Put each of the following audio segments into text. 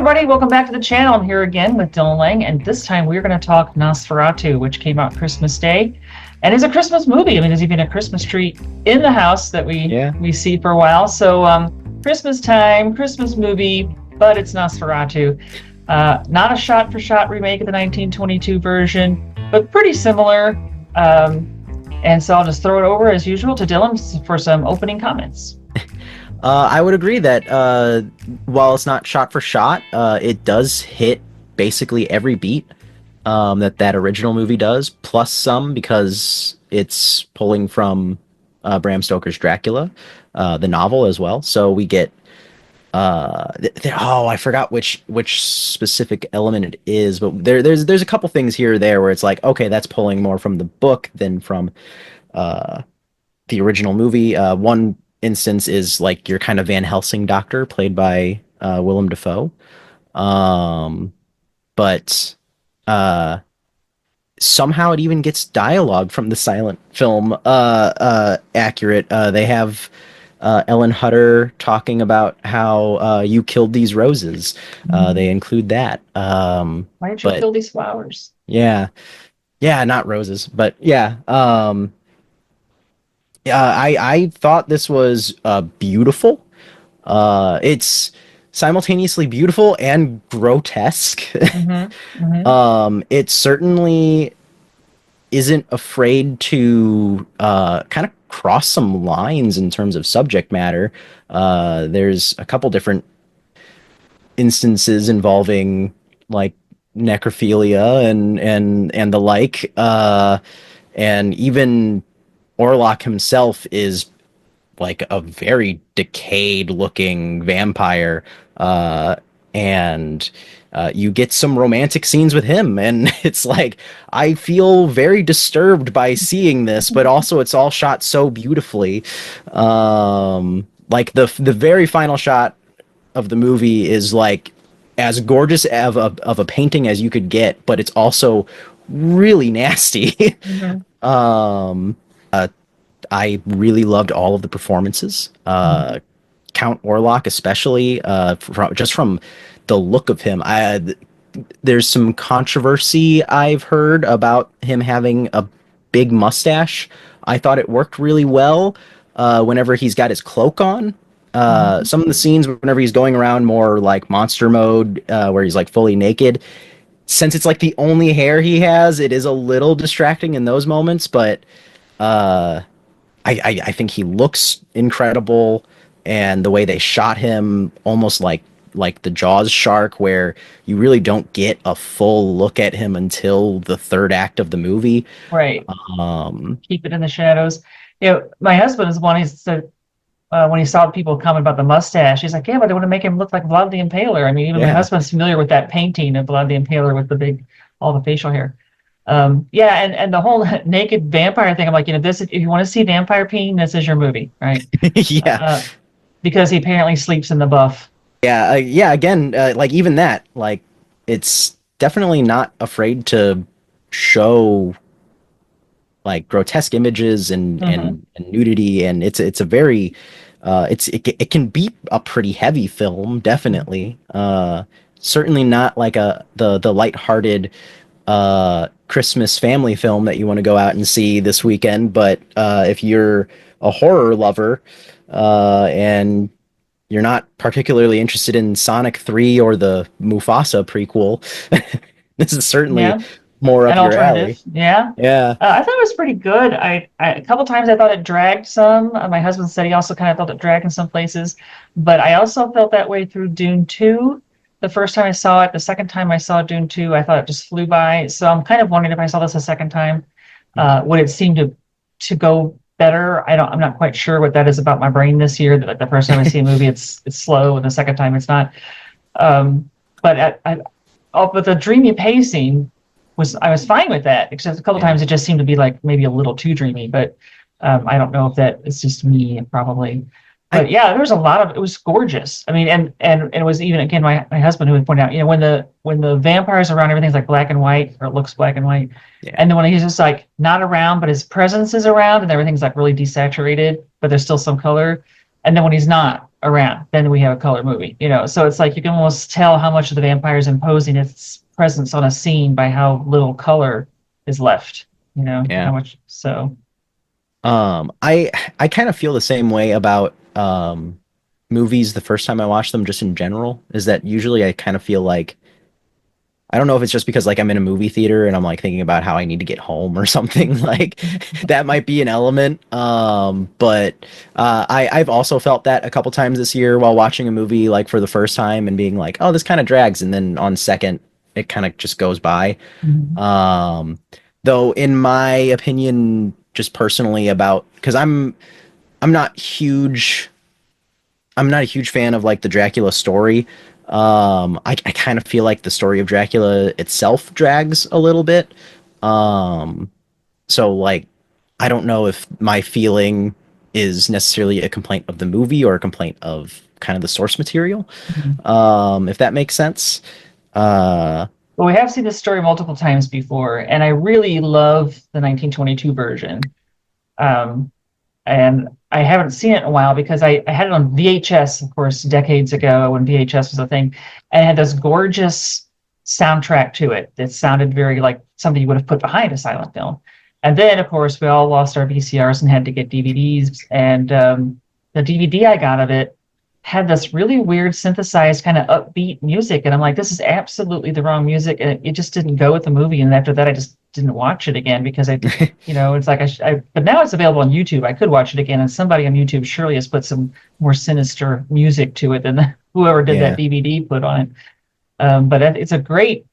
everybody, welcome back to the channel. I'm here again with Dillon Lange, and this time we're going to talk Nosferatu, which came out Christmas Day, and is a Christmas movie. I mean, there's even a Christmas tree in the house that we see for a while. So Christmas time, Christmas movie, but it's Nosferatu. Not a shot-for-shot remake of the 1922 version, but pretty similar. And so I'll just throw it over, as usual, to Dillon for some opening comments. I would agree that while it's not shot for shot, it does hit basically every beat that original movie does, plus some, because it's pulling from Bram Stoker's Dracula, the novel as well. So we get I forgot which specific element it is, but there's a couple things here or there where it's like, okay, that's pulling more from the book than from the original movie. One instance is like your kind of Van Helsing doctor played by Willem Dafoe, but somehow it even gets dialogue from the silent film accurate. They have Ellen Hutter talking about how you killed these roses. They include that. Why did you kill these flowers? Yeah, not roses, but yeah. I thought this was beautiful. It's simultaneously beautiful and grotesque. It certainly isn't afraid to kind of cross some lines in terms of subject matter. There's a couple different instances involving like necrophilia and the like, and even Orlok himself is like a very decayed looking vampire, and you get some romantic scenes with him, and it's like, I feel very disturbed by seeing this, but also it's all shot so beautifully. Like the very final shot of the movie is like as gorgeous of a painting as you could get, but it's also really nasty. I really loved all of the performances. Count Orlok especially, from the look of him. There's some controversy I've heard about him having a big mustache. I thought it worked really well whenever he's got his cloak on. Some of the scenes whenever he's going around more like monster mode, where he's like fully naked, since it's like the only hair he has, it is a little distracting in those moments, but I think he looks incredible, and the way they shot him, almost like the Jaws shark, where you really don't get a full look at him until the third act of the movie. Right. Keep it in the shadows. You know, my husband is one. He said when he saw people comment about the mustache, he's like, "Yeah, but they want to make him look like Vlad the Impaler." I mean, even my husband's familiar with that painting of Vlad the Impaler with all the facial hair. And the whole naked vampire thing, I'm like, this, if you want to see vampire peeing, this is your movie, right? Because he apparently sleeps in the buff. Again, like even that, like, it's definitely not afraid to show like grotesque images and nudity, and it's a very it can be a pretty heavy film, definitely. Certainly not like the lighthearted Christmas family film that you want to go out and see this weekend, but if you're a horror lover and you're not particularly interested in Sonic 3 or the Mufasa prequel, this is certainly more up your alley. I thought it was pretty good. I a couple times I thought it dragged some. My husband said he also kind of felt it dragged in some places, but I also felt that way through Dune 2. The first time I saw it, the second time I saw Dune 2, I thought it just flew by. So I'm kind of wondering if I saw this a second time, would it seem to go better? I'm not quite sure what that is about my brain this year. That like the first time I see a movie, it's slow, and the second time it's not. But the dreamy pacing I was fine with that, except a couple times it just seemed to be like maybe a little too dreamy. But I don't know if that is just me, probably. But there was a lot of, it was gorgeous. I mean, and it was even, again, my husband who would point out, when the vampires are around, everything's like black and white, or it looks black and white. And then when he's just like not around, but his presence is around, and everything's like really desaturated, but there's still some color. And then when he's not, around, then we have a color movie, you know. So it's like you can almost tell how much of the vampire is imposing its presence on a scene by how little color is left, you know, how Yeah. much. So I kind of feel the same way about movies the first time I watch them, just in general, is that usually I kind of feel like I don't know if it's just because like I'm in a movie theater and I'm like thinking about how I need to get home or something. Like that might be an element. But I've also felt that a couple times this year while watching a movie like for the first time and being like, oh, this kind of drags, and then on second it kind of just goes by. mhm. Um, though in my opinion, just personally about because I'm not huge I'm not a huge fan of like the Dracula story. I kind of feel like the story of Dracula itself drags a little bit. Um, so like, I don't know if my feeling is necessarily a complaint of the movie or a complaint of kind of the source material. If that makes sense. Uh, But we have seen this story multiple times before, and I really love the 1922 version. Um, and I haven't seen it in a while because I had it on VHS, of course, decades ago when VHS was a thing, and it had this gorgeous soundtrack to it that sounded very like something you would have put behind a silent film. And then, of course, we all lost our VCRs and had to get DVDs. And the DVD I got of it had this really weird synthesized kind of upbeat music, and I'm like, this is absolutely the wrong music, and it just didn't go with the movie. And after that, I just didn't watch it again because I you know, it's like but now it's available on YouTube. I could watch it again, and somebody on YouTube surely has put some more sinister music to it than whoever did that yeah, DVD put on it. But it's a great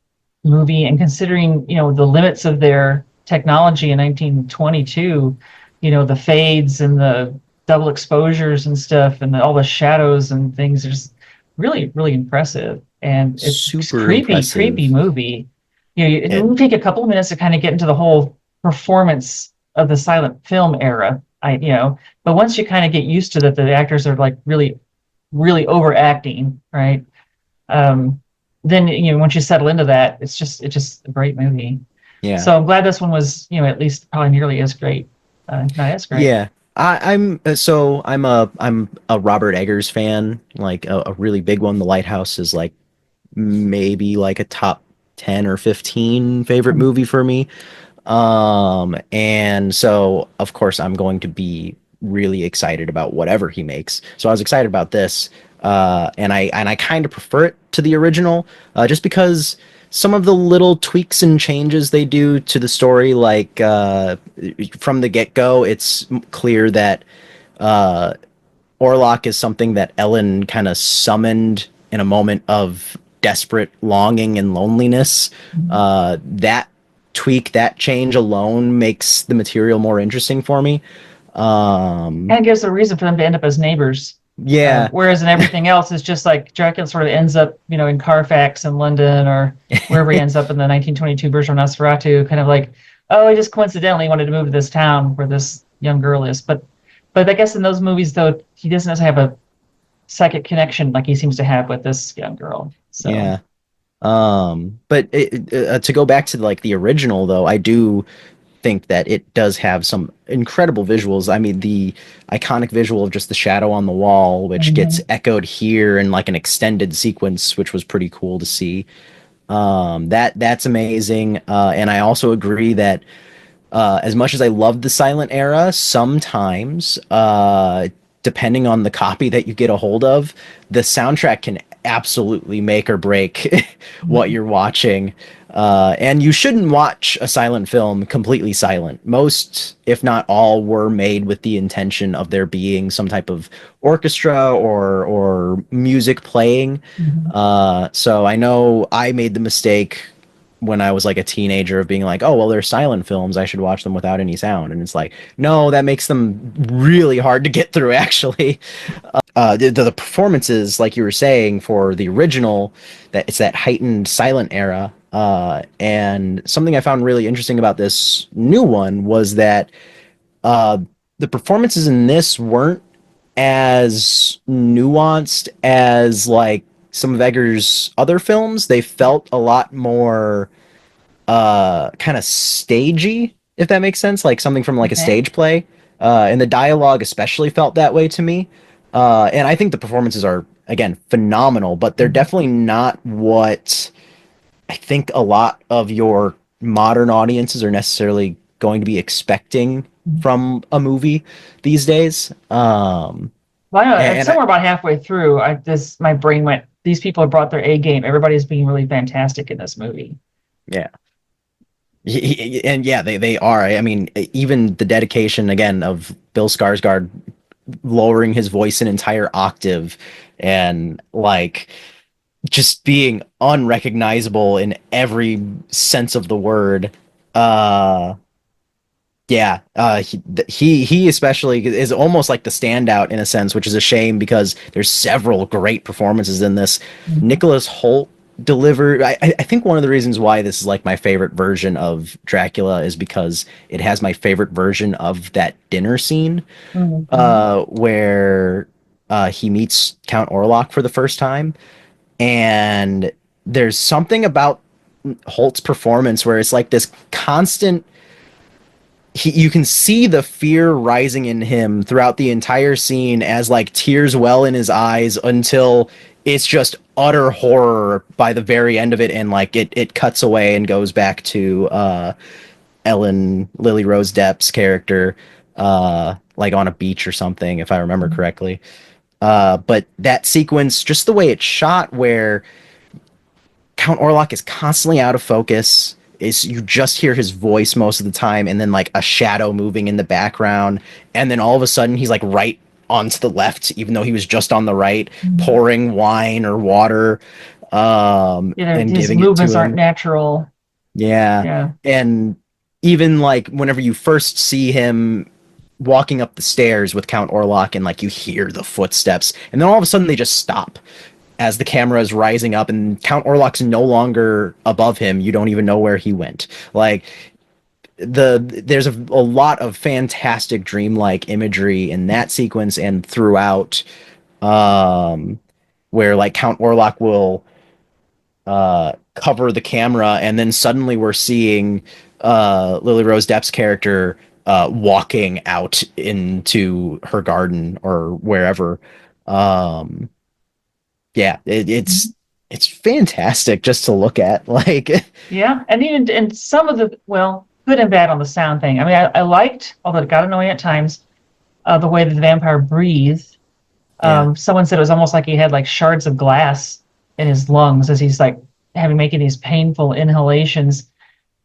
movie, and considering, you know, the limits of their technology in 1922, you know, the fades and the double exposures and stuff, and all the shadows and things are just really, really impressive. And it's a super creepy, creepy impressive. movie. You know, it It, will take a couple of minutes to kind of get into the whole performance of the silent film era. You know, but once you kind of get used to that, the actors are like really, really overacting, right? Um, then, you know, once you settle into that, it's just a great movie. yeah. So I'm glad this one was, you know, at least probably nearly as great, not as great. Yeah. I'm a Robert Eggers fan, like a really big one. The Lighthouse is like maybe like a top 10 or 15 favorite movie for me. And so of course I'm going to be really excited about whatever he makes. So I was excited about this. And I kind of prefer it to the original, just because some of the little tweaks and changes they do to the story, like from the get-go, it's clear that uh, Orlok is something that Ellen kind of summoned in a moment of desperate longing and loneliness. Mhm. That tweak, that change alone makes the material more interesting for me. Um, And it gives a reason for them to end up as neighbors. yeah, Whereas in everything else, it's just like Dracula sort of ends up, you know, in Carfax in London or wherever he ends up in the 1922 version of Nosferatu, kind of like, oh, he just coincidentally wanted to move to this town where this young girl is. But I guess in those movies, though, he doesn't necessarily have a psychic connection like he seems to have with this young girl. So. yeah. But to go back to like the original, though, I do think that it does have some incredible visuals. I mean, the iconic visual of just the shadow on the wall, which gets Mhm. echoed here in like an extended sequence, which was pretty cool to see. That's amazing. And I also agree that as much as I love the silent era, sometimes, depending on the copy that you get a hold of, the soundtrack can absolutely make or break what Mhm. you're watching. And you shouldn't watch a silent film completely silent. Most, if not all, were made with the intention of there being some type of orchestra or music playing. Mhm. So I know I made the mistake when I was like a teenager of being like, oh, well, they're silent films. I should watch them without any sound. And it's like, no, that makes them really hard to get through, actually. The performances, like you were saying, for the original, that it's that heightened silent era. And something I found really interesting about this new one was that uh, the performances in this weren't as nuanced as like some of Eggers' other films. They felt a lot more kind of stagey, if that makes sense, like something from like a Okay. stage play. And the dialogue especially felt that way to me. And I think the performances are again phenomenal, but they're Mhm. definitely not what I think a lot of your modern audiences are necessarily going to be expecting from a movie these days. Well, I know, And, and I, somewhere about halfway through, my brain went, these people have brought their A game. Everybody's being really fantastic in this movie. yeah, and yeah, they are. I mean, even the dedication again of Bill Skarsgård lowering his voice an entire octave, and like just being unrecognizable in every sense of the word. Uh, Yeah, he especially is almost like the standout in a sense, which is a shame because there's several great performances in this. Mhm. Nicholas Hoult delivered. I think one of the reasons why this is like my favorite version of Dracula is because it has my favorite version of that dinner scene, Mhm. where he meets Count Orlok for the first time, and there's something about Holt's performance where it's like this constant you can see the fear rising in him throughout the entire scene as like tears well in his eyes until it's just utter horror by the very end of it, and like it cuts away and goes back to Ellen Lily Rose Depp's character like on a beach or something if I remember Mhm. correctly. But that sequence, just the way it's shot, where Count Orlok is constantly out of focus. Is you just hear his voice most of the time, and then like a shadow moving in the background, and then all of a sudden he's like right onto the left, even though he was just on the right, Mhm. pouring wine or water, and His giving it to movements aren't him. natural. Yeah, Yeah. and even like whenever you first see him walking up the stairs with Count Orlok, and like you hear the footsteps, and then all of a sudden they just stop as the camera is rising up and Count Orlok's no longer above him. You don't even know where he went. Like there's a lot of fantastic dreamlike imagery in that sequence and throughout, um, where like Count Orlok will cover the camera and then suddenly we're seeing Lily Rose Depp's character walking out into her garden or wherever. Um, yeah, it's fantastic just to look at. Like, Yeah, and even and some of the, well, good and bad on the sound thing. I mean, I liked, although it got annoying at times, the way that the vampire breathed. yeah, Someone said it was almost like he had like shards of glass in his lungs as he's like having making these painful inhalations.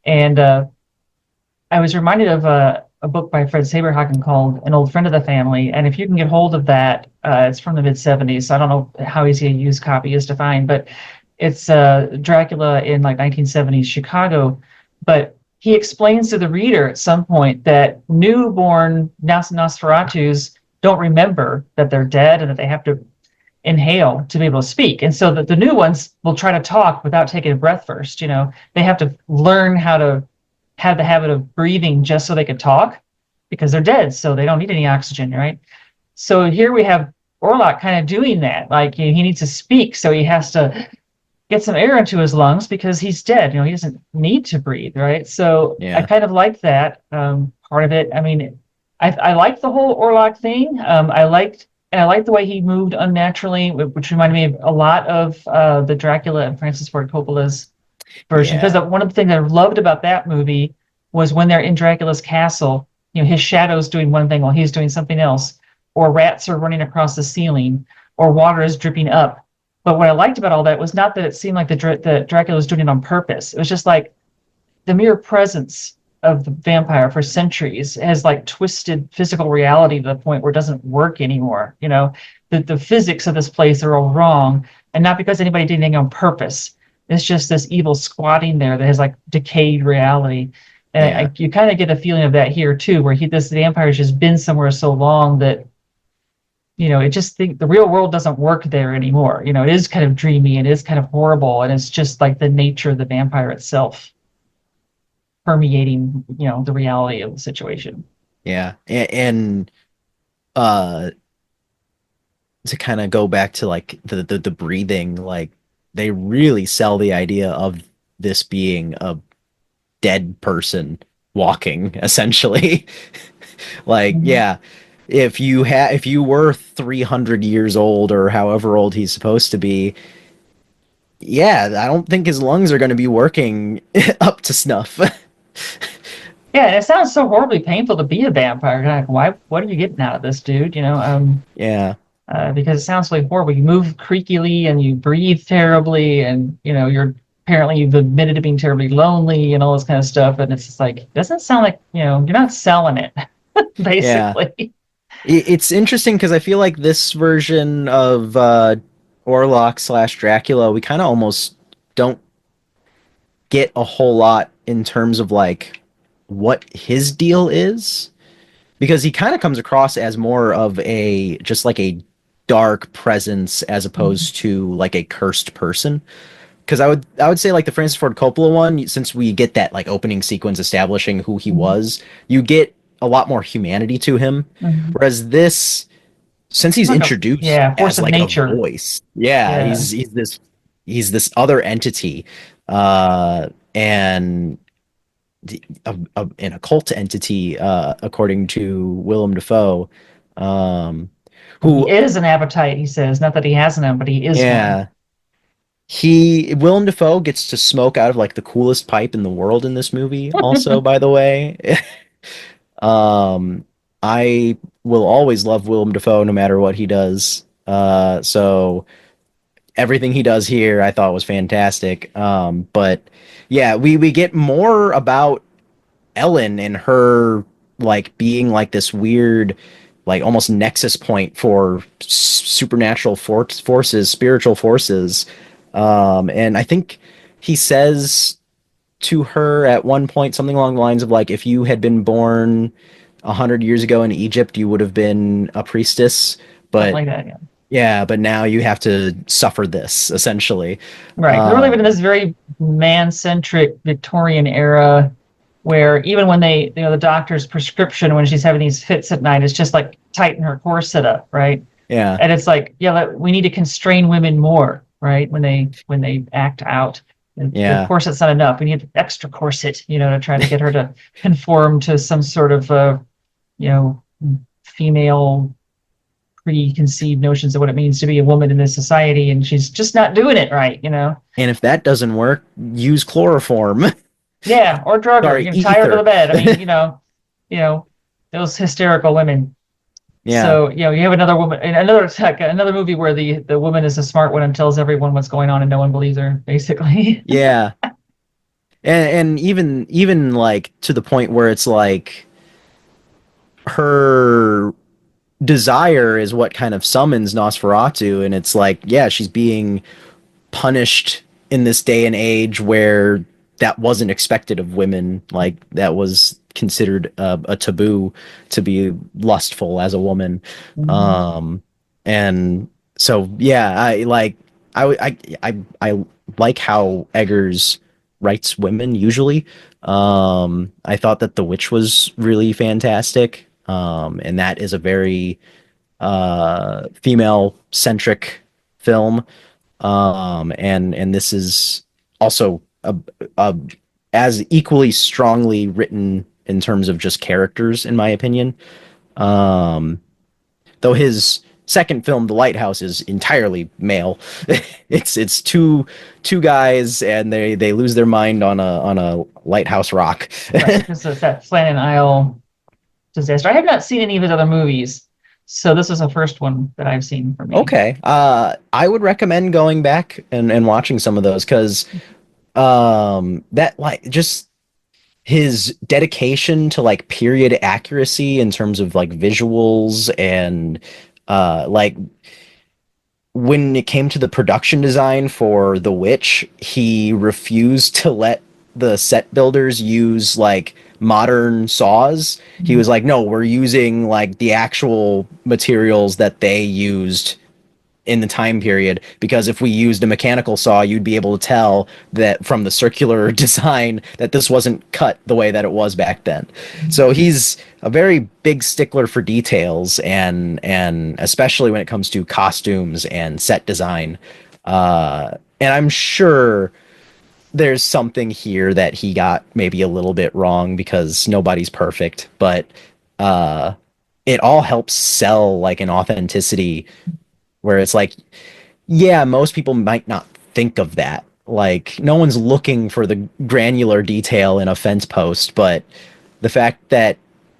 And I was reminded of a book by Fred Saberhagen called An Old Friend of the Family. And if you can get hold of that, it's from the mid 70s. So I don't know how easy a used copy is to find, but it's Dracula in like 1970s Chicago. But he explains to the reader at some point that newborn Nosferatus don't remember that they're dead and that they have to inhale to be able to speak. And so the new ones will try to talk without taking a breath first. They have to learn how to have the habit of breathing just so they can talk because they're dead, so they don't need any oxygen, right? So here we have Orlok kind of doing that. Like he needs to speak, so he has to get some air into his lungs because he's dead. He doesn't need to breathe, right? So I yeah, kind of liked that part of it. I mean, I liked the whole Orlok thing. I liked the way he moved unnaturally, which reminded me of a lot of the Dracula and Francis Ford Coppola's version. Because yeah, one of the things I loved about that movie was when they're in Dracula's castle, his shadow's doing one thing while he's doing something else, or rats are running across the ceiling, or water is dripping up. But what I liked about all that was not that it seemed like the Dracula was doing it on purpose. It was just like the mere presence of the vampire for centuries has like twisted physical reality to the point where it doesn't work anymore. The physics of this place are all wrong, and not because anybody did anything on purpose. It's just this evil squatting there that has like decayed reality. And yeah, you kind of get a feeling of that here too, where this vampire has just been somewhere so long that it just the real world doesn't work there anymore. It is kind of dreamy, it is kind of horrible, and it's just like the nature of the vampire itself permeating, the reality of the situation. yeah. And uh, to kind of go back to like the breathing, like they really sell the idea of this being a dead person walking, essentially. Like, Mhm. yeah, if you were 300 years old or however old he's supposed to be, yeah, I don't think his lungs are going to be working up to snuff. Yeah, and it sounds so horribly painful to be a vampire. Like, why? What are you getting out of this, dude? Yeah. Because it sounds really horrible. You move creakily and you breathe terribly, and you're apparently you've admitted to being terribly lonely and all this kind of stuff. And it's just like, it doesn't sound like you're not selling it, Yeah. basically. It's interesting because I feel like this version of Orlok slash Dracula, we kind of almost don't get a whole lot in terms of like what his deal is, because he kind of comes across as more of a just like a dark presence as opposed to like a cursed person. Because I would say like the Francis Ford Coppola one, since we get that like opening sequence establishing who he Mhm. was, you get a lot more humanity to him. Mhm. Whereas this, since he's Like a introduced yeah, force as of like a nature. voice, yeah, Yeah. he's this other entity, and an occult entity, according to Willem Dafoe, um, And he who, is an appetite, he says. Not that he has none, but he is one. yeah, Willem Dafoe gets to smoke out of like the coolest pipe in the world in this movie. Also, by the way, um, I will always love Willem Dafoe no matter what he does. So everything he does here, I thought was fantastic. But yeah, we get more about Ellen and her like being like this weird, like almost nexus point for supernatural forces, spiritual forces. And I think he says to her at one point something along the lines of like, if you had been born 100 years ago in Egypt, you would have been a priestess. Something But like that, yeah. yeah, but now you have to suffer this essentially. Right. Because we're living in Um, this very man-centric Victorian era where even when the doctor's prescription when she's having these fits at night is just like tighten her corset up, right? yeah, And it's like, yeah, we need to constrain women more, right? When they act out. The yeah. corset's not enough. We need extra corset, to try to get her to conform to some sort of you know, female preconceived notions of what it means to be a woman in this society, and she's just not doing it right. And if that doesn't work, use chloroform. Yeah, or drug her, Sorry, tie her to the ether. bed. I mean, you know, those hysterical women. Yeah, So, you have another woman in another movie where the woman is a smart one and tells everyone what's going on and no one believes her, basically. yeah. And even like to the point where it's like her desire is what kind of summons Nosferatu, and it's like, yeah, she's being punished in this day and age where that wasn't expected of women. Like that was considered a taboo to be lustful as a woman. Mhm. Um, and so yeah, I like how Eggers writes women usually. I thought that The Witch was really fantastic. And that is a very female centric film. And this is also a as equally strongly written in terms of just characters, in my opinion. Um, though his second film, The Lighthouse, is entirely male. It's two guys and they lose their mind on a lighthouse rock. Right, because it's that Flannan Isle disaster. I have not seen any of his other movies, so this is the first one that I've seen for me. Okay. I would recommend going back and watching some of those because that like just his dedication to like period accuracy in terms of like visuals and like when it came to the production design for The Witch, he refused to let the set builders use like modern saws. He Mhm. was like, no, we're using like the actual materials that they used in the time period, because if we used a mechanical saw, you'd be able to tell that from the circular design that this wasn't cut the way that it was back then. So he's a very big stickler for details, and especially when it comes to costumes and set design. And I'm sure there's something here that he got maybe a little bit wrong because nobody's perfect, but it all helps sell like an authenticity where it's like, yeah, most people might not think of that. Like, no one's looking for the granular detail in a fence post, but the fact that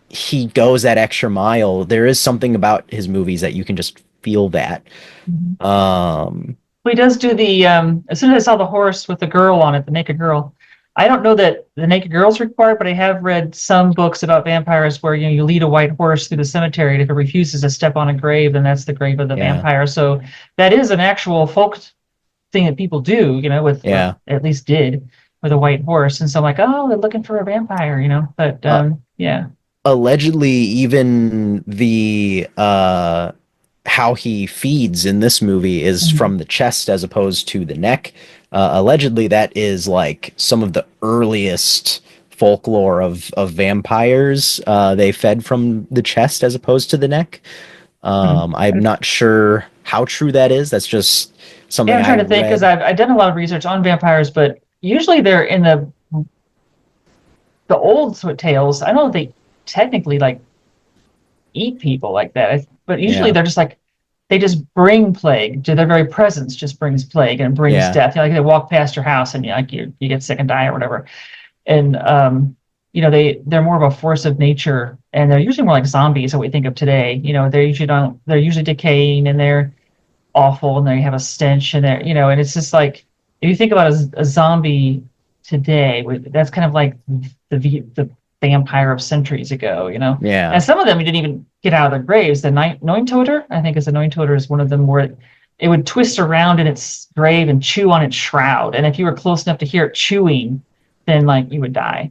he goes that extra mile, there is something about his movies that you can just feel that. Mhm. Um, Well, he does do the as soon as I saw the horse with the girl on it, the naked girl. I don't know that the naked girl's required, but I have read some books about vampires where you lead a white horse through the cemetery, and if it refuses to step on a grave, then that's the grave of the yeah, vampire. So that is an actual folk thing that people do, with or yeah. at least did with a white horse. And so I'm like, oh, they're looking for a vampire. But Uh, yeah. allegedly, even the how he feeds in this movie is Mhm. from the chest as opposed to the neck. Allegedly, that is like some of the earliest folklore of vampires. They fed from the chest as opposed to the neck. Mhm. I'm not sure how true that is. That's just Yeah, something I'm I trying to think because read. I've done a lot of research on vampires, but usually they're in the old sort of tales. I don't know if they technically like eat people like that, but usually Yeah, they're just like they just bring plague. Their very presence just brings plague and brings yeah, death. Like they walk past your house and you get sick and die or whatever. And they're more of a force of nature, and they're usually more like zombies that we think of today. They're usually decaying and they're awful and they have a stench and and it's just like if you think about a zombie today, that's kind of like the vampire of centuries ago. yeah. And some of them didn't even get out of their graves. The Neuntoter, I think, is the Neuntoter is one of them where it would twist around in its grave and chew on its shroud, and if you were close enough to hear it chewing, then like you would die.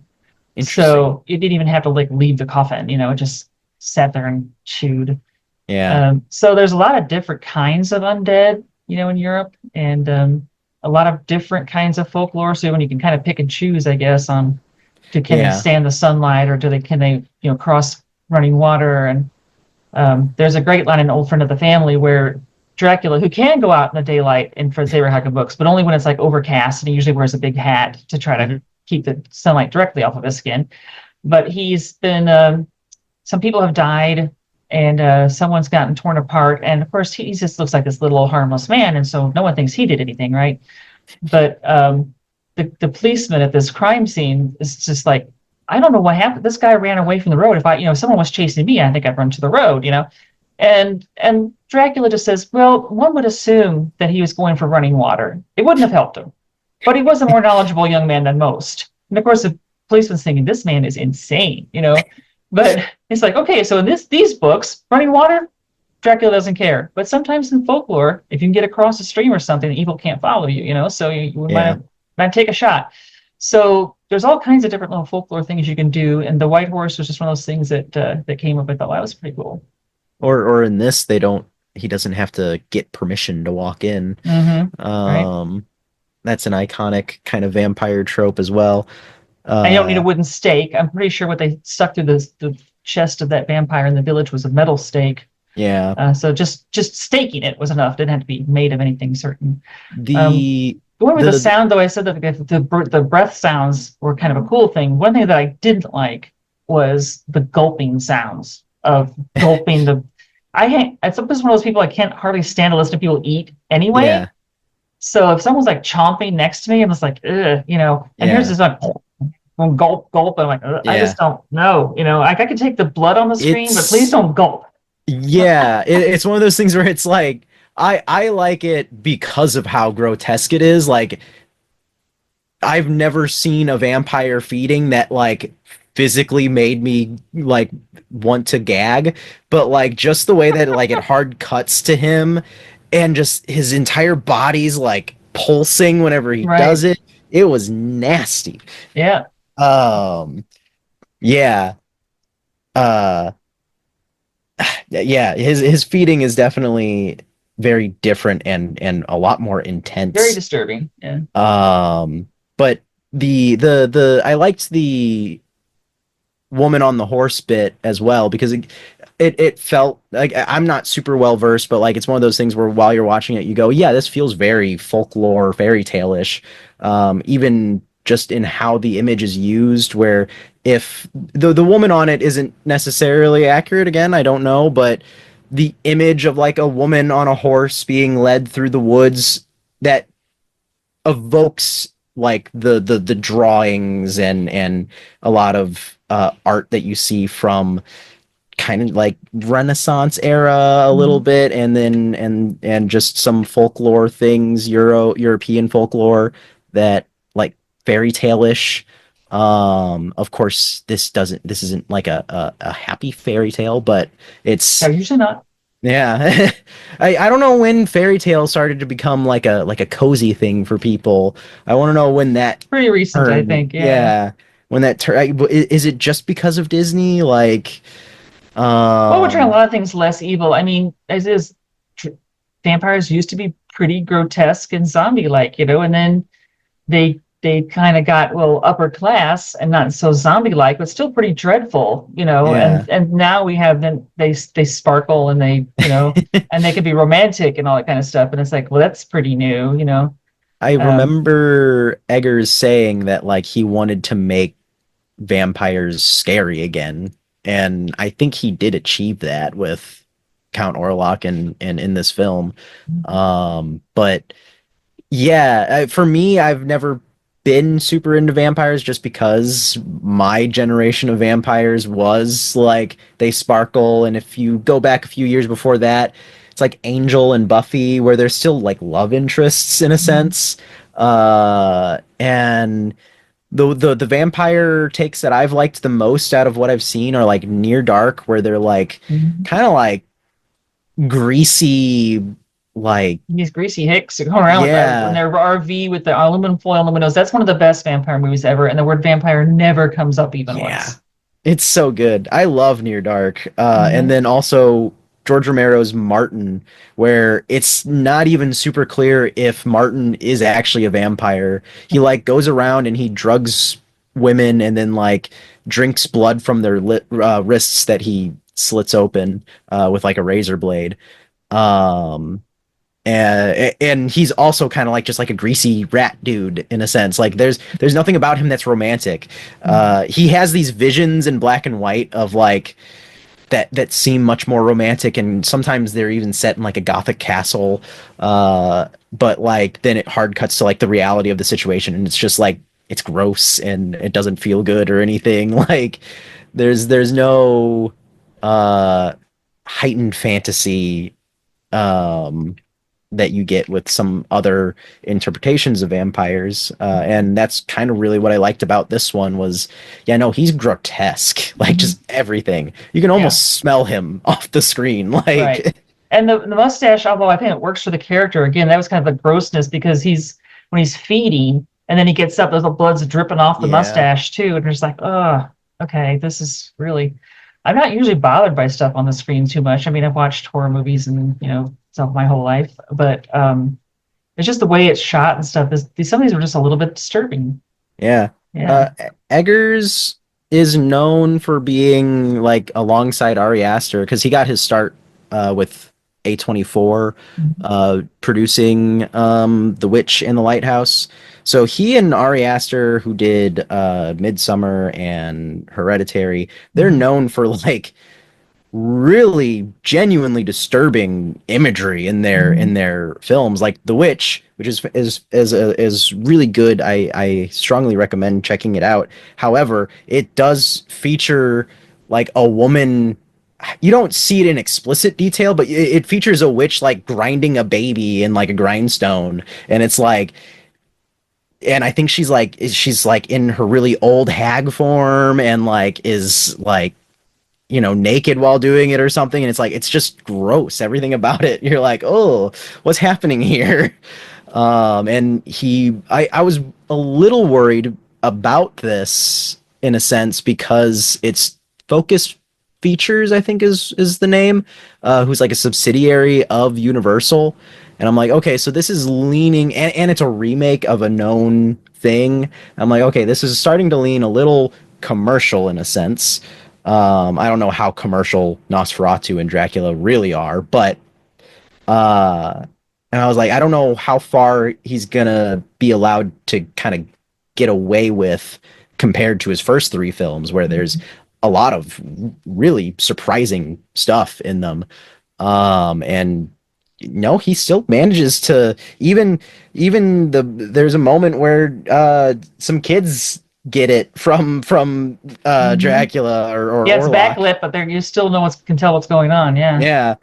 Interesting. So it didn't even have to like leave the coffin. It just sat there and chewed. Yeah, So there's a lot of different kinds of undead, in Europe, and a lot of different kinds of folklore. So when you can kind of pick and choose, I guess, on can they yeah. stand the sunlight or can they cross running water? And there's a great line in Old Friend of the Family where Dracula, who can go out in the daylight in for Saberhagen books, but only when it's like overcast, and he usually wears a big hat to try to Hmm. keep the sunlight directly off of his skin. But he's been some people have died and someone's gotten torn apart, and of course he just looks like this little harmless man, and so no one thinks he did anything, right? But the policeman at this crime scene is just like, I don't know what happened. This guy ran away from the road. If someone was chasing me, I think I'd run to the road. And Dracula just says, well, one would assume that he was going for running water. It wouldn't have helped him, but he was a more knowledgeable young man than most. And of course, the policeman's thinking, this man is insane. But it's like, okay, so in these books, running water, Dracula doesn't care. But sometimes in folklore, if you can get across a stream or something, evil can't follow you. So you Yeah. might take a shot. So there's all kinds of different little folklore things you can do, and the white horse was just one of those things that came up. I thought, wow, that was pretty cool. Or in this, they don't. He doesn't have to get permission to walk in. Right. Um, that's an iconic kind of vampire trope as well. And you don't need a Uh, wooden stake. I'm pretty sure what they stuck through the chest of that vampire in the village was a metal stake. yeah. So just staking it was enough. Didn't have to be made of anything certain. Um, The Going with the the sound, though, I said that the breath sounds were kind of a cool thing. One thing that I didn't like was the gulping sounds of gulping the. I'm one of those people I can't hardly stand to listen to people eat anyway. yeah, So if someone's like chomping next to me, I'm just like, ugh. And here's yeah. this like gulp, gulp. I'm like, ugh, I Yeah. just don't know. Like I could take the blood on the screen, but please It's don't gulp. yeah, it's one of those things where it's like I like it because of how grotesque it is. Like I've never seen a vampire feeding that like physically made me like want to gag, but like just the way that like it hard cuts to him and just his entire body's like pulsing whenever he does Right. it. It was nasty. Yeah. Um yeah. Uh yeah, his feeding is definitely very different and a lot more Very intense. disturbing. Yeah. But the I liked the woman on the horse bit as well because it felt like I'm not super well versed, but like it's one of those things where while you're watching it, you go, yeah, this feels very folklore, fairy tale-ish. Even just in how the image is used, where if the woman on it isn't necessarily accurate, again, I don't know, but the image of like a woman on a horse being led through the woods, that evokes like the drawings and a lot of art that you see from kind of like Renaissance era a little Mhm. bit, and then and just some folklore things, European folklore, that like fairy tale-ish. Of course, this isn't like a happy fairy tale, but No, it's usually not. yeah. I don't know when fairy tales started to become like a cozy thing for people. I want to know when that Pretty recent, I turned. think. Yeah. Yeah, when that turned. Is it just because of Disney? Like, Well, we're trying a um, lot of things less evil. I mean, as is, tr- vampires used to be pretty grotesque and zombie-like, and then they kind of got well upper class and not so zombie-like, but still pretty dreadful, yeah. and now we have them they sparkle and and they can be romantic and all that kind of stuff. And it's like, well, that's pretty new. I Um, remember Eggers saying that like he wanted to make vampires scary again, and I think he did achieve that with Count Orlok and in this film. But yeah, for me, I've never been super into vampires just because my generation of vampires was like they sparkle. And if you go back a few years before that, it's like Angel and Buffy, where they're still like love interests in a sense. And the vampire takes that I've liked the most out of what I've seen are like Near Dark, where they're like kind of like greasy, like these greasy hicks who go around with in yeah. their RV with the aluminum foil on the windows. That's one of the best vampire movies ever, and the word vampire never comes up even Yeah. once. It's so good. I love Near Dark. And Hmm. then also George Romero's Martin, where it's not even super clear if Martin is actually a vampire. He like goes around and he drugs women and then like drinks blood from their wrists that he slits open with like a razor blade. Um, and he's also kind of like just like a greasy rat dude in a sense. Like there's nothing about him that's romantic. He has these visions in black and white of like that seem much more romantic, and sometimes they're even set in like a gothic castle. But like then it hard cuts to like the reality of the situation, and it's just like it's gross and it doesn't feel good or anything. Like there's no uh heightened fantasy um that you get with some other interpretations of vampires. And that's kind of really what I liked about this one was, yeah, no, he's grotesque, like Hmm. just everything. You can Yeah. almost smell him off the screen. Right. Like, And the mustache, although I think it works for the character, again, that was kind of the grossness because when he's feeding and then he gets up, there's the blood's dripping off the yeah, mustache too. And it's like, oh, okay, this is really, I'm not usually bothered by stuff on the screen too much. I mean, I've watched horror movies and, stuff my whole life, but it's just the way it's shot and stuff some of these were just a little bit disturbing. yeah. Yeah. Uh, Eggers is known for being like alongside Ari Aster because he got his start with A24 Mhm. producing The Witch and the Lighthouse. So he and Ari Aster, who did Midsummer and Hereditary, they're Mhm. known for like really genuinely disturbing imagery in Mhm. their films, like The Witch, which is really good. I strongly recommend checking it out. However, it does feature like a woman. You don't see it in explicit detail, but it features a witch like grinding a baby in like a grindstone, and it's like, and I think she's like in her really old hag form, and like is like naked while doing it or something. And it's like, it's just gross. Everything about it. You're like, oh, what's happening here? And I was a little worried about this in a sense because it's Focus Features, I think is the name, who's like a subsidiary of Universal. And I'm like, okay, so this is leaning, and it's a remake of a known thing. I'm like, okay, this is starting to lean a little commercial in a sense. I don't know how commercial Nosferatu and Dracula really are, but uh, and I was like, I don't know how far he's gonna be allowed to kind of get away with compared to his first three films, where there's a lot of really surprising stuff in them. And no, he still manages to even there's a moment where some kids get it from Hmm. Dracula or Yeah, it's Orlok. backlit, but there you still know what's can tell what's going on. Yeah. Yeah,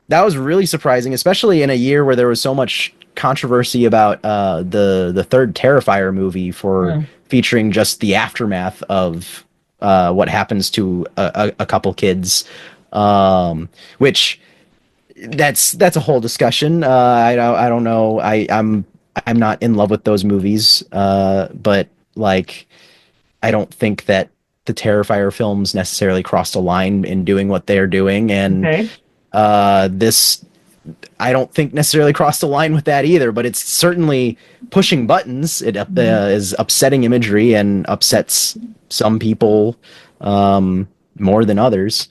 that was really surprising, especially in a year where there was so much controversy about the third Terrifier movie for Mm. featuring just the aftermath of what happens to a couple kids, which that's a whole discussion. I don't know. I'm not in love with those movies, but like I don't think that the Terrifier films necessarily crossed a line in doing what they're doing, and Okay. this I don't think necessarily crossed the line with that either, but it's certainly pushing buttons. It Mhm. is upsetting imagery and upsets some people more than others.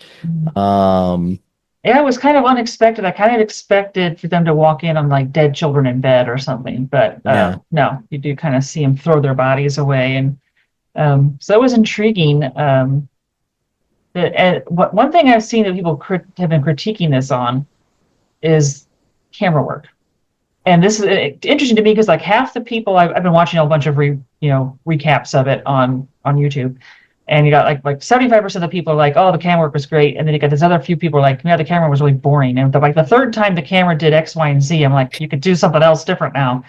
Um, Yeah, it was kind of unexpected. I kind of expected for them to walk in on like dead children in bed or something, but yeah. no, you do kind of see them throw their bodies away, and so it was intriguing. One thing I've seen that people have been critiquing this on is camera work. And this is interesting to me because like half the people I've been watching a bunch of recaps of it on YouTube, and you got like 75% of the people are like, oh, the camera work was great, and then you got this other few people are like, yeah, the camera was really boring, and like the third time the camera did X, Y, and Z, I'm like, you could do something else different now.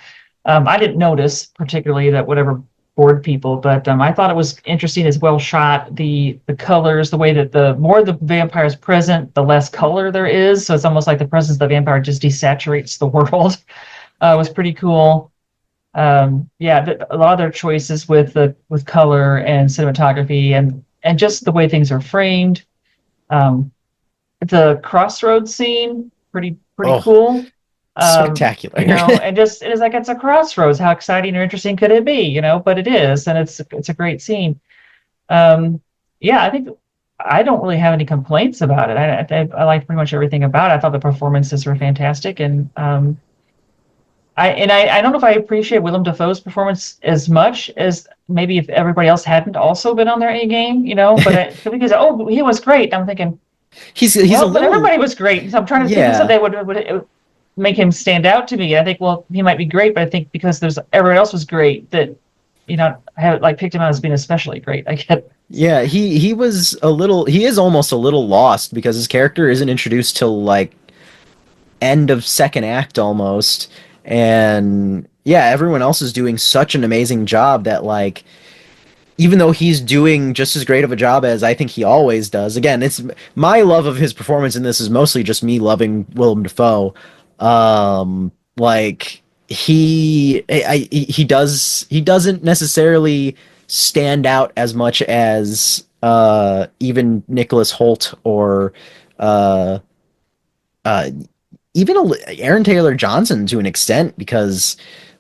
I didn't notice particularly that whatever bored people, but I thought it was interesting, as well shot. The colors, the way that the more the vampire is present, the less color there is. So it's almost like the presence of the vampire just desaturates the world. Was pretty cool. Yeah, a lot of their choices with color and cinematography and just the way things are framed. Um, the crossroads scene, pretty Oh, cool. spectacular. And just it is like it's a crossroads. How exciting or interesting could it be? But it is, and it's a great scene. Yeah, I think I don't really have any complaints about it. I like pretty much everything about it. I thought the performances were fantastic, and I don't know if I appreciate Willem Dafoe's performance as much as maybe if everybody else hadn't also been on their A game, because he was great. I'm thinking, He's a well, but little, everybody was great. So I'm trying to think of yeah. something that would make him stand out to me. I think, well, he might be great, but I think because there's everyone else was great that I have like picked him out as being especially great. I get. Yeah, he is almost a little lost because his character isn't introduced till like end of second act almost. And yeah, everyone else is doing such an amazing job that like even though he's doing just as great of a job as I think he always does. Again, it's my love of his performance in this is mostly just me loving Willem Dafoe. Like he doesn't necessarily stand out as much as even Nicholas Holt or uh, uh, even Aaron Taylor Johnson to an extent because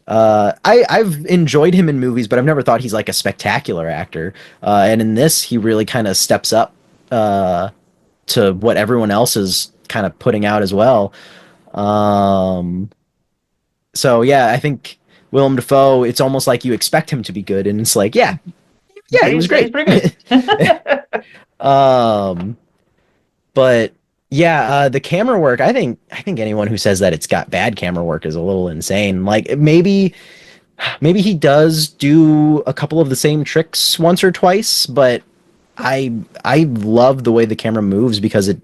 I've enjoyed him in movies, but I've never thought he's like a spectacular actor. And in this, he really kind of steps up uh, to what everyone else is kind of putting out as well. Um, so yeah, I think Willem Dafoe, it's almost like you expect him to be good, and it's like, yeah, And he was he's great. pretty good. um, but yeah, the camera work, I think anyone who says that it's got bad camera work is a little insane. Like maybe he does do a couple of the same tricks once or twice, but I love the way the camera moves because it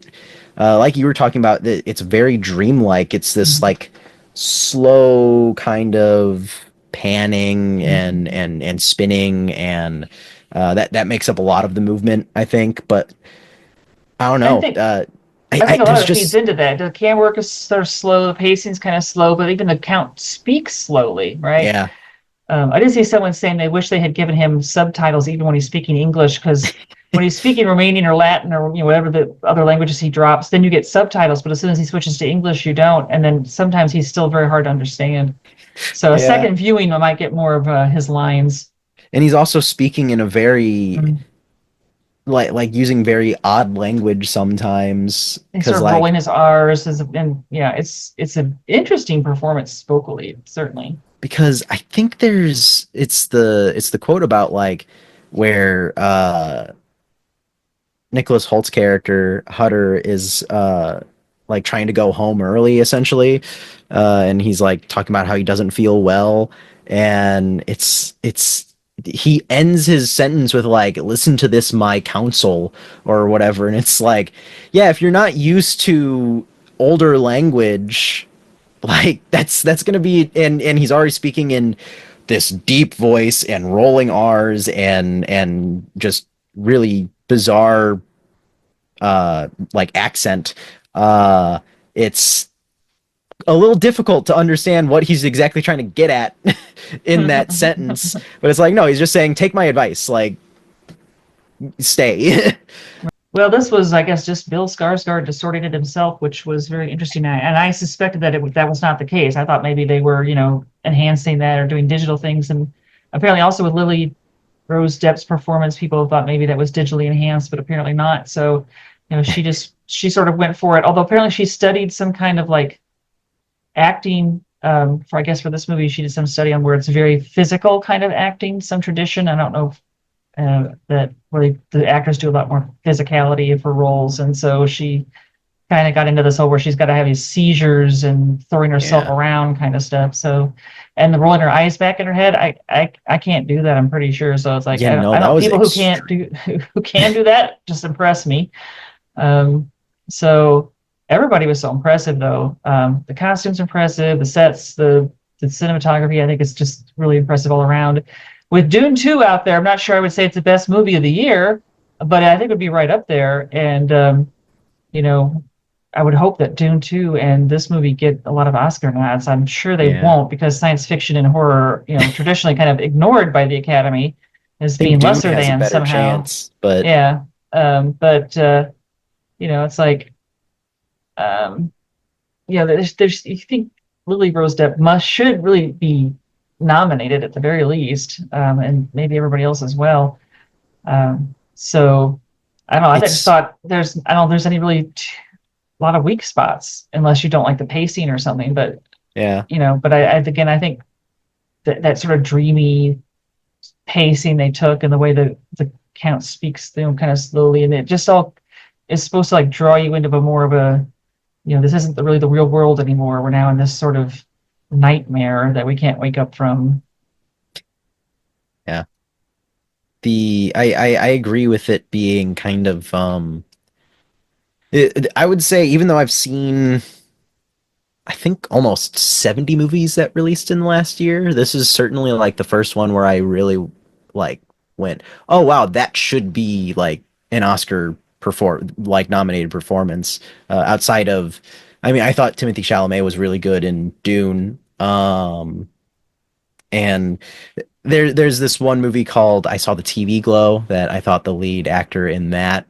like you were talking about, it's very dreamlike. It's this like slow kind of panning and spinning and that makes up a lot of the movement, I think, but I don't I know. think I think a lot There's of it feeds just into that. The camera work is sort of slow, the pacing's kind of slow, but even the count speaks slowly, right? yeah. I did see someone saying they wish they had given him subtitles even when he's speaking English, because when he's speaking Romanian or Latin or whatever the other languages he drops, then you get subtitles. But as soon as he switches to English, you don't. And then sometimes he's still very hard to understand. So a Yeah. second viewing, I might get more of his lines. And he's also speaking in a very Mm. like using very odd language sometimes He's because sort of like rolling his R's, and yeah, it's an interesting performance vocally, certainly. because I think it's the quote about like where Nicholas Holt's character Hutter is like trying to go home early essentially, and he's like talking about how he doesn't feel well, and it's he ends his sentence with like, listen to this my counsel or whatever, and it's like, yeah, if you're not used to older language, like that's gonna be, and he's already speaking in this deep voice and rolling R's and just really bizarre like accent. It's a little difficult to understand what he's exactly trying to get at in that sentence, but it's like, no, he's just saying, take my advice, like stay. Well, this was, I guess, just Bill Skarsgård distorting it himself, which was very interesting. And I suspected that that was not the case. I thought maybe they were, enhancing that or doing digital things. And apparently, also with Lily Rose Depp's performance, people thought maybe that was digitally enhanced, but apparently not. So, she sort of went for it. Although apparently she studied some kind of like acting. For I guess for this movie, she did some study on where it's very physical kind of acting, some tradition. I don't know that where the actors do a lot more physicality for roles, and so she kind of got into this whole where she's got to have these seizures and throwing herself Yeah. around kind of stuff. So, and the rolling her eyes back in her head, I can't do that. I'm pretty sure. So it's like Yeah, no, I that don't was people who can't do who can do that just impress me. So everybody was so impressive though. The costumes impressive, the sets, the cinematography. I think it's just really impressive all around. With Dune 2 out there, I'm not sure I would say it's the best movie of the year, but I think it would be right up there. And you know, I would hope that Dune 2 and this movie get a lot of Oscar nods. I'm sure they Yeah. won't because science fiction and horror, traditionally kind of ignored by the Academy as I think being Dune lesser has a than better somehow. chance, but Yeah. But it's like, um, there's you think Lily Rose Depp should really be nominated at the very least, and maybe everybody else as well. So I don't know. I just it's thought I don't know if there's any really a lot of weak spots unless you don't like the pacing or something. But yeah. but again, I think that sort of dreamy pacing they took and the way the count speaks, kind of slowly, and it just all is supposed to like draw you into a more of a, this isn't really the real world anymore. We're now in this sort of nightmare that we can't wake up from. Yeah. I agree with it being kind of I would say, even though I've seen I think almost 70 movies that released in the last year, this is certainly like the first one where I really like went, oh wow, that should be like an Oscar nominated performance, outside of, I mean, I thought Timothy Chalamet was really good in Dune. And there's this one movie called I Saw the TV Glow that I thought the lead actor in that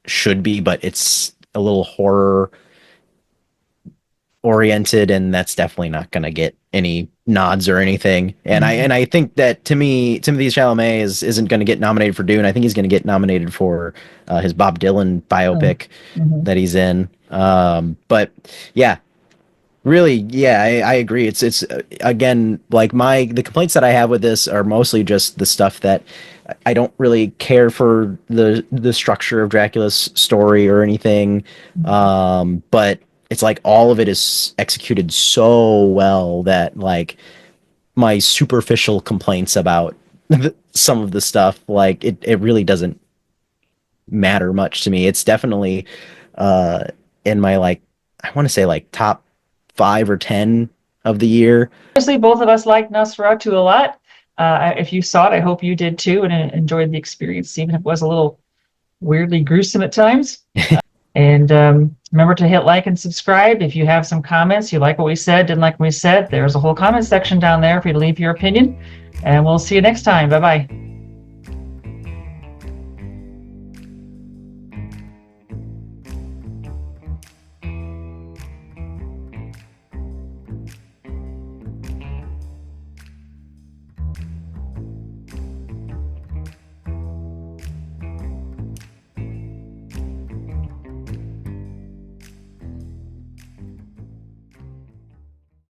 should be, but it's a little horror oriented, and that's definitely not going to get any nods or anything. And I think that, to me, Timothy Chalamet isn't going to get nominated for Dune. I think he's going to get nominated for his Bob Dylan biopic Mm-hmm. that he's in. But yeah, really, yeah, I agree. It's again, like, the complaints that I have with this are mostly just the stuff that I don't really care for, the structure of Dracula's story or anything. But it's like all of it is executed so well that, like, my superficial complaints about some of the stuff, like, it really doesn't matter much to me. It's definitely uh in my, like, I want to say, like, top 5 or 10 of the year. Obviously, both of us like Nosferatu a lot. If you saw it, I hope you did too, and enjoyed the experience, even if it was a little weirdly gruesome at times. And remember to hit like and subscribe. If you have some comments, you like what we said, didn't like what we said, there's a whole comment section down there for you to leave your opinion. And we'll see you next time. Bye bye.